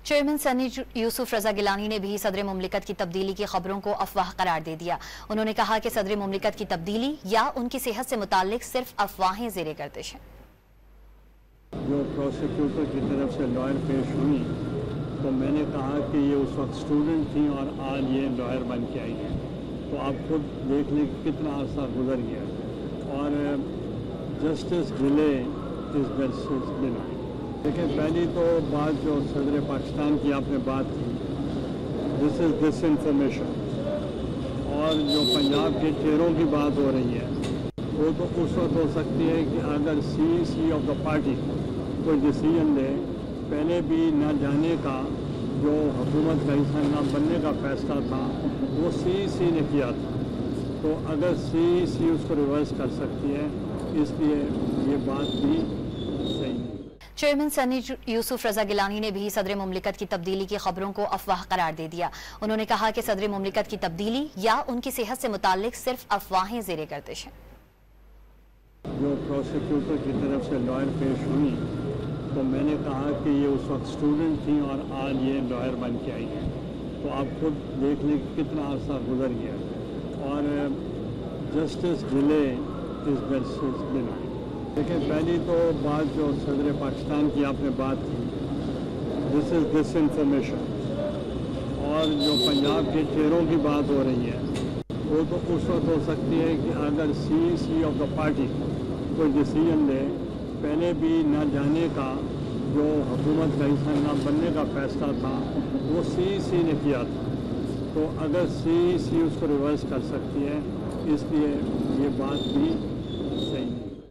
Chairman سنی یوسف رضا گیلانی نے بھی صدر مملکت کی تبدیلی کی خبروں کو افواہ قرار دے دیا۔ انہوں نے کہا کہ صدر مملکت کی تبدیلی یا ان کی صحت سے متعلق صرف افواہیں زیر گردش ہیں۔ جو پروسیکیوٹر کی طرف سے لائر پیش ہوئی تو میں نے کہا کہ یہ اس وقت اسٹوڈنٹ تھیں اور آج یہ لائر بن کے آئی ہیں، تو آپ خود دیکھ لیں کہ کتنا عرصہ گزر گیا اور justice delay is justice denied. دیکھیں، پہلی تو بات جو صدر پاکستان کی آپ نے بات کی، دس از ڈس انفارمیشن، اور جو پنجاب کے چہروں کی بات ہو رہی ہے وہ تو اس وقت ہو سکتی ہے کہ اگر سی آف دا پارٹی کوئی ڈیسیجن لے، پہلے بھی نہ جانے کا جو حکومت کا حصہ نہ بننے کا فیصلہ تھا وہ سی نے کیا تھا، تو اگر سی اس کو ریورس کر سکتی ہے، اس لیے یہ بات بھی صحیح نہیں۔ چیئرمین سنی یوسف رضا گیلانی نے بھی صدر مملکت کی تبدیلی کی خبروں کو افواہ قرار دے دیا۔ انہوں نے کہا کہ صدر مملکت کی تبدیلی یا ان کی صحت سے متعلق صرف افواہیں زیر گردش ہیں۔ جو پروسیکیوٹر کی طرف سے لائر پیش ہوئی تو میں نے کہا کہ یہ اس وقت اسٹوڈنٹ تھیں اور آج یہ لائر بن کے آئی ہیں، تو آپ خود دیکھ لیں کہ کتنا عرصہ گزر گیا اور justice delay is justice denied. دیکھیں، پہلی تو بات جو صدر پاکستان کی آپ نے بات کی، دس از ڈس انفارمیشن، اور جو پنجاب کے چہروں کی بات ہو رہی ہے وہ تو اس وقت ہو سکتی ہے کہ اگر سی آف دا پارٹی کوئی ڈیسیجن لے، پہلے بھی نہ جانے کا جو حکومت کا حصہ نہ بننے کا فیصلہ تھا وہ سی نے کیا تھا، تو اگر سی اس کو ریورس کر سکتی ہے، اس لیے یہ بات بھی